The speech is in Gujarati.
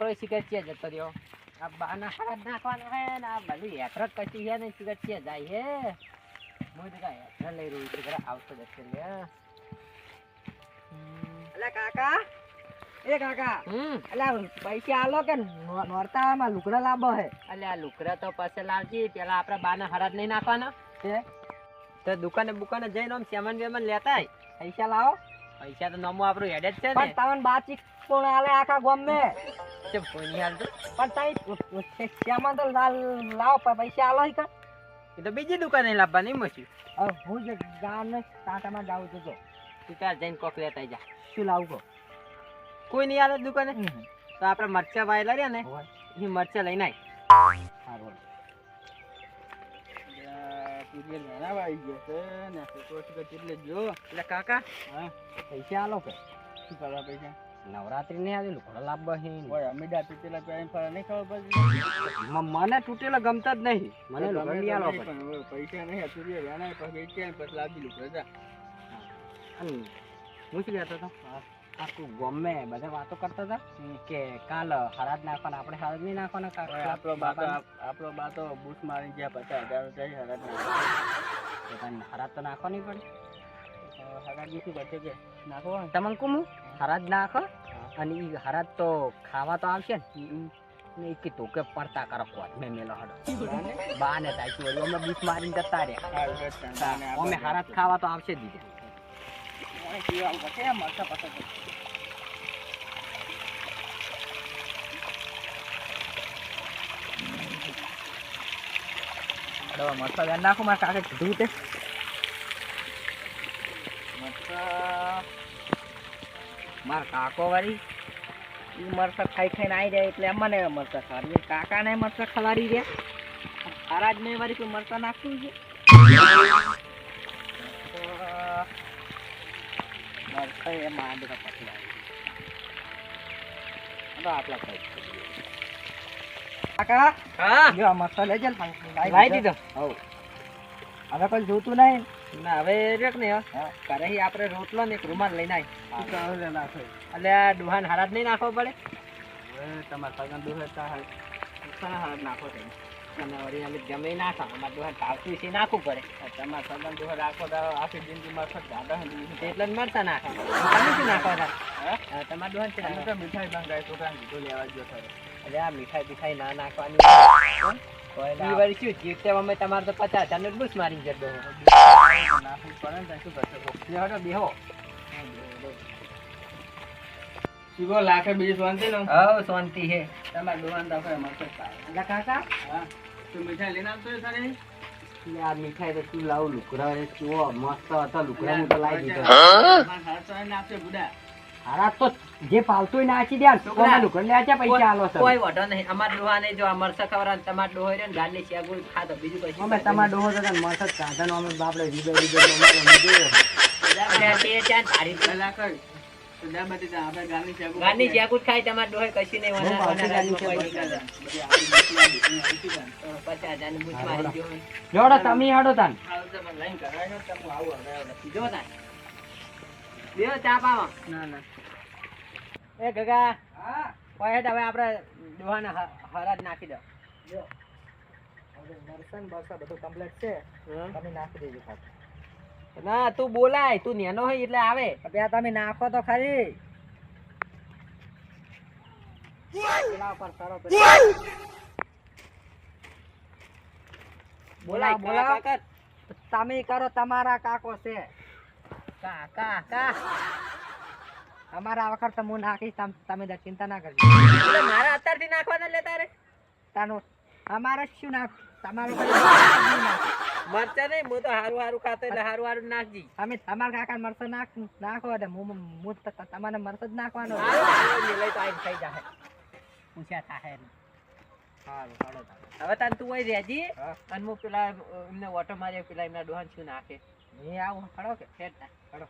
આપણો શિકાર છે જતો રહ્યો આ બાના હાથ નાખવાનો હે ને આ બધું હેઠળ કચી હે ને શિકાર છે જાય હે હું તો કાંઈ હેઠળ લઈ રહ્યું છું જરા આવતો જશે લે અલા કાકા એ કાકા અલા પૈસા આલો કે નોરતામાં લુગડા લાવો હે એટલે આ લુકરા તો પછી લાવજી પેલા આપડા બાના હરાજ નહીં નાખવાના તો દુકાને બુકાને જઈને આમ સામાન બેમાન લેતા આય. પૈસા લાવો પૈસા તો નમો આપણું હેડે જ છે ને પણ તમને બાચી કોણ આલે આખા ગામ મે ચમ કોઈ નહીં હાલતું પણ તઈ સામાન તો લાવો પૈસા આલો ઈ કા એ તો બીજી દુકાને લાવવાની મસ્યું હવે હું જે ગામ ને ટાટામાં જાઉં છું તો તું તાર જઈને કોક લેતા જા શું લાવું કહો કોઈ નહીં હાલે દુકાને તો આપણે મરચા વાયેલા રહ્યા ને એ મરચા લઈને આય. સારું એટલે કાકા પૈસા આલો કે શું કરવા પૈસા નવરાત્રી ને આવે લુકડો લાવવા હે અમે તૂટેલા પહેરીને ફરે નહીં ખબર પડતી મને તૂટેલો ગમતા જ નહીં મને લુગડો લઈ આલો પડે. પૈસા નહીં હતું વેના પછી લાવી લીધું જા અને હું શું કહેતો હતો આખું ગમે બધા વાતો કરતા હતા કે કાલ હરાજ નાખવાના આપણે હરાજ નહીં નાખવાના આપણો બાતો બૂસ મારી ગયા 50,000 જઈ હરાજ નાખો હરાજ તો નાખવા નહીં પડે હરાજ શું કરશે કે નાખો તમને કહું હરાજ નાખો અને એ હરાજ તો ખાવા તો આવશે ને એ કીધું કે પડતા કરો કોટ મેં મેલો હડો બા ને તાકી વળી અમે બૂસ મારીને જતા રહ્યા અમે હરાજ ખાવા તો આવશે જ દીધે મરસા નાખો મારા કાકે કીધું તે મારા કાકો વાળી ઈ મરસા ખાઈ ખાઈને આવી જાય એટલે અમને મરસા ખાવા કાકા ને મરસા ખવાડી રહ્યા હારાજ ને વાળી કોઈ મરસા નાખવું છે મરસા એ માંડવા પછી આટલા ખાઈ કાકા હા જો મરસા લઈ જાય લાવી દીધો હવ હવે કોઈ જોતું નહીં ના હવે રેક ને ઘરે આપણે રોટલો ને એક રૂમાલ લઈને આવી એટલે આ ડુહાન હરાજ નહીં નાખવો પડે તમારા સગન દુહે નાખો અને વળી અમે ગમે નાખા અમારે ડુહાન ટાવતું છે નાખવું પડે તમારા સગન દુહે રાખો તો આખી જિંદગી મરસા દાદા એટલે જ મળતા નાખા તમે શું નાખવા હતા તમારે ડુહાન છે અમે તો મીઠાઈ બંધાય છોકરાને કીધું લેવા ગયો ખરો એટલે આ મીઠાઈ બીઠાઈ ના નાખવાની ઈ વળી શું જીવતે અમે તમારે તો 50,000 નું બુસ મારી જતો નાખવું પડે ને શું કરશે હટો બેહો શીગો લાખે બીજી શાંતિ નો હવ શાંતિ હે તમારે દુકાન તો કોઈ મરસા પાય એટલે કાકા હા તું મીઠાઈ લઈને આવતો તારે આ મીઠાઈ તો તું લાવ લુકડા કેવો મસ્ત હતો લુકડા હું તો લાવી દીધો આપશે બુડા હારા તો જે પાલતું નાખી દે છોકરા લુકડા લે છે પૈસા આલો છે કોઈ વઢો નહીં અમાર ડોહાને જો આ મરસા ખવરા તમાર ડોહો રે ને ગાલી શેગુલ ખાતો બીજું કઈ અમે તમાર ડોહો તો મરસા કાઢનો અમે બાપડે રીબે અમારે જોયો એટલે તે ચાન તારી પેલા કઈ તો દાબતી તા આપણે ગાની શેગુલ ખાઈ તમાર ડોહે કશી નહીં વના ગાલી કોઈ નહીં 50,000 ની બુચ મારી ગયો જોડો તમે હાડો તાન લાઈન કરાયો તો આવું હવે જો તાન બેઓ ચા પાવા ના ના એ ગગા હા કોઈ હવે આપણે ડોહાને હરાજ નાખી દો જો હવે મરસન બરસા બધું કમ્પ્લીટ છે તમે નાખી દેજો ખાલી ના તું બોલાય તું નેનો હોય એટલે આવે બે તમે નાખો તો ખરી પેલા પર કરો બોલાય બોલા. કાકા તમે કરો તમારા કાકો છે કાકા કા અમારા વખત તો હું નાખીશ તમે તો ચિંતા ના કરજો એટલે મારા અત્યારથી નાખવાના લેતા રે તાનો અમારે શું નાખ તમારું મરચા નહીં હું તો હારું હારું ખાતો એટલે હારું હારું નાખજી તમે તમારા કાકા મરસો નાખો એટલે હું તમારે મરસો જ નાખવાનો લઈ તો આઈને થઈ જાય પૂછ્યા થાય સારું સારું હવે તાન તું હોય રેજી હા. અને હું પેલા એમને ઓટો માર્યો પેલા એમના ડોહાન શું નાખે મેં આવું ખડો કે હેડ ના ખડો